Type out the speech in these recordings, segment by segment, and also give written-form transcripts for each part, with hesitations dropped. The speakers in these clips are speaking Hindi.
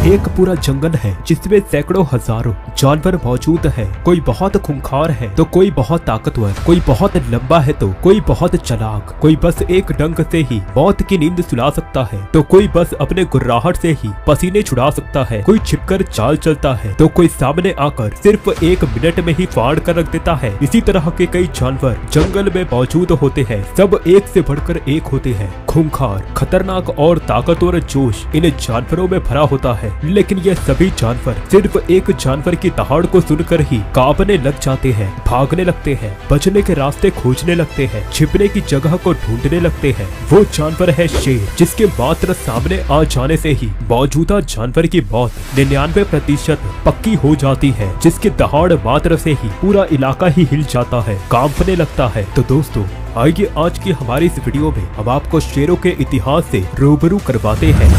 एक पूरा जंगल है जिसमें सैकड़ों हजारों जानवर मौजूद है। कोई बहुत खूंखार है तो कोई बहुत ताकतवर, कोई बहुत लंबा है तो कोई बहुत चालाक, कोई बस एक डंक से ही मौत की नींद सुला सकता है तो कोई बस अपने गुर्राहट से ही पसीने छुड़ा सकता है। कोई छिपकर चाल चलता है तो कोई सामने आकर सिर्फ 1 मिनट में ही फाड़ कर रख देता है। इसी तरह के कई जानवर जंगल में मौजूद होते हैं। सब एक से बढ़कर एक होते हैं। खूंखार, खतरनाक और ताकतवर जोश इन जानवरों में भरा होता है। लेकिन ये सभी जानवर सिर्फ एक जानवर की दहाड़ को सुनकर ही कांपने लग जाते हैं, भागने लगते हैं, बचने के रास्ते खोजने लगते हैं, छिपने की जगह को ढूंढने लगते हैं। वो जानवर है शेर, जिसके मात्र सामने आ जाने से ही मौजूदा जानवर की मौत 99% पक्की हो जाती है, जिसकी दहाड़ मात्र से ही पूरा इलाका ही हिल जाता है, कांपने लगता है। तो दोस्तों, आइए आज की हमारी इस वीडियो में हम आपको शेरों के इतिहास से रूबरू करवाते हैं।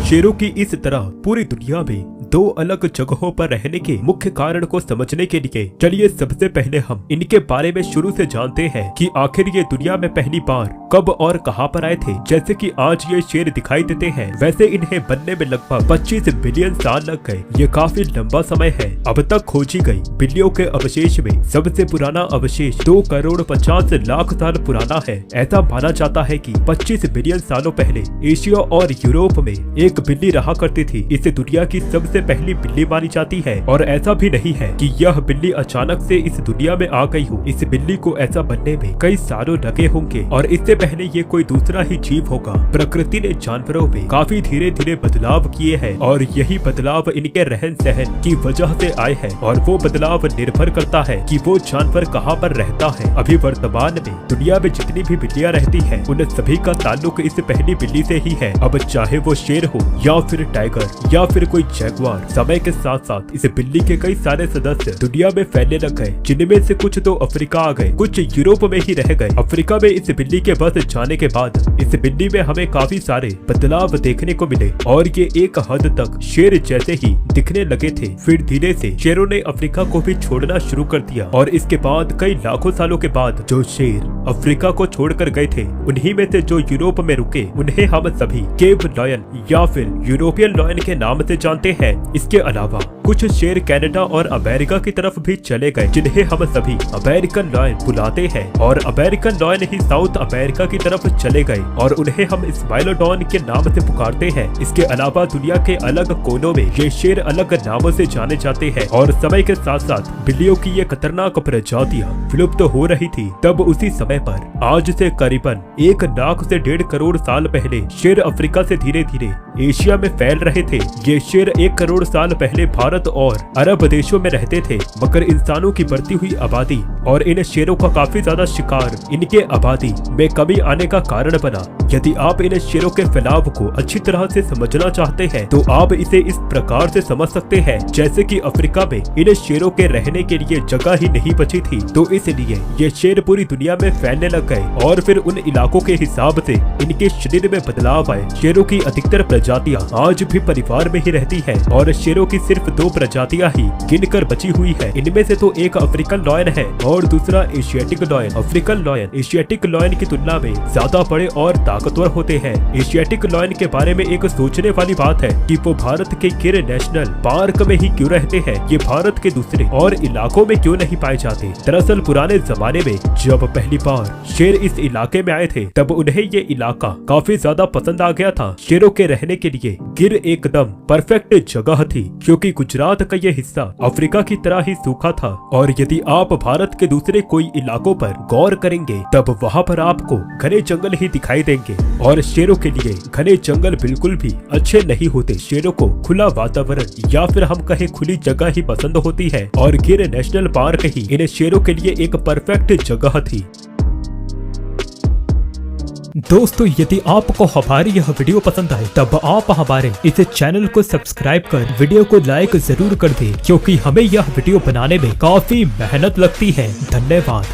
शेरों की इस तरह पूरी दुनिया में 2 अलग जगहों पर रहने के मुख्य कारण को समझने के लिए चलिए सबसे पहले हम इनके बारे में शुरू से जानते हैं कि आखिर ये दुनिया में पहली बार कब और कहां पर आए थे। जैसे कि आज ये शेर दिखाई देते हैं, वैसे इन्हें बनने में लगभग 25 बिलियन साल लग गए। ये काफी लंबा समय है। अब तक खोजी गई बिल्लियों के अवशेष में सबसे पुराना अवशेष 2 करोड़ 50 लाख साल पुराना है। ऐसा माना जाता है कि 25 बिलियन सालों पहले एशिया और यूरोप में एक बिल्ली रहा करती थी। इसे दुनिया की सबसे पहली बिल्ली मानी जाती है। और ऐसा भी नहीं है कि यह बिल्ली अचानक से इस दुनिया में आ गई हो। इस बिल्ली को ऐसा बनने में कई सालों लगे होंगे और इससे पहले ये कोई दूसरा ही जीव होगा। प्रकृति ने जानवरों में काफी धीरे धीरे बदलाव किए हैं और यही बदलाव इनके रहन सहन की वजह से आए हैं। और वो बदलाव निर्भर करता है कि वो जानवर कहाँ पर रहता है। अभी वर्तमान में दुनिया में जितनी भी बिल्लियाँ रहती है, उन सभी का ताल्लुक इस पहली बिल्ली से ही है। अब चाहे वो शेर हो या फिर टाइगर या फिर कोई जैगुआर, समय के साथ साथ इस बिल्ली के कई सारे सदस्य दुनिया में फैलने लग गए, जिनमें से कुछ तो अफ्रीका आ गए, कुछ यूरोप में ही रह गए। अफ्रीका में इस बिल्ली के बस जाने के बाद इस बिल्ली में हमें काफी सारे बदलाव देखने को मिले और ये एक हद तक शेर जैसे ही दिखने लगे थे। फिर धीरे से शेरों ने अफ्रीका को भी छोड़ना शुरू कर दिया और इसके बाद कई लाखों सालों के बाद जो शेर अफ्रीका को छोड़कर गए थे, उन्हीं में से जो यूरोप में रुके, उन्हें हम सभी केव लॉयन या फिर यूरोपियन लॉयन के नाम से जानते हैं। इसके अलावा कुछ शेर कनाडा और अमेरिका की तरफ भी चले गए, जिन्हें हम सभी अमेरिकन लॉयन बुलाते हैं। और अमेरिकन लॉयन ही साउथ अमेरिका की तरफ चले गए और उन्हें हम स्माइलोडॉन के नाम से पुकारते हैं। इसके अलावा दुनिया के अलग कोनों में ये शेर अलग नामों से जाने जाते हैं और समय के साथ साथ बिल्लियों की ये खतरनाक प्रजातियां विलुप्त हो रही थी। तब उसी समय पर आज से करीबन 1 लाख से 1.5 करोड़ साल पहले शेर अफ्रीका से धीरे धीरे एशिया में फैल रहे थे। ये शेर 1 करोड़ साल पहले भारत और अरब देशों में रहते थे, मगर इंसानों की बढ़ती हुई आबादी और इन शेरों का काफी ज्यादा शिकार इनके आबादी में कमी आने का कारण बना। यदि आप इन शेरों के फैलाव को अच्छी तरह से समझना चाहते हैं तो आप इसे इस प्रकार से समझ सकते हैं, जैसे कि अफ्रीका में इन शेरों के रहने के लिए जगह ही नहीं बची थी, तो इसलिए ये शेर पूरी दुनिया में फैलने लग गए और फिर उन इलाकों के हिसाब से इनके शरीर में बदलाव आए। शेरों की अधिकतर प्रजातियां आज भी परिवार में ही रहती है और शेरों की सिर्फ 2 प्रजातियां ही गिनकर बची हुई है। इनमें से तो एक अफ्रीकन लॉयन है और दूसरा Asiatic lion. African lion Asiatic lion की तुलना में ज्यादा बड़े और ताकतवर होते हैं। एशियाटिक लॉयन के बारे में एक सोचने वाली बात है कि वो भारत के गिर नेशनल पार्क में ही क्यों रहते हैं, ये भारत के दूसरे और इलाकों में क्यों नहीं पाए जाते। दरअसल पुराने जमाने में जब पहली बार शेर इस इलाके में आए थे, तब उन्हें ये इलाका काफी ज्यादा पसंद आ गया था। शेरों के रहने के लिए गिर एकदम परफेक्ट जगह थी, क्योंकि गुजरात का ये हिस्सा अफ्रीका की तरह ही सूखा था। और यदि आप भारत के दूसरे कोई इलाकों पर गौर करेंगे, तब वहाँ पर आपको घने जंगल ही दिखाई देंगे और शेरों के लिए घने जंगल बिल्कुल भी अच्छे नहीं होते। शेरों को खुला वातावरण या फिर हम कहें खुली जगह ही पसंद होती है और गिर नेशनल पार्क ही इन शेरों के लिए एक परफेक्ट जगह थी। दोस्तों, यदि आपको हमारी यह वीडियो पसंद आए, तब आप हमारे इस चैनल को सब्सक्राइब कर वीडियो को लाइक जरूर कर दें, क्योंकि हमें यह वीडियो बनाने में काफी मेहनत लगती है। धन्यवाद।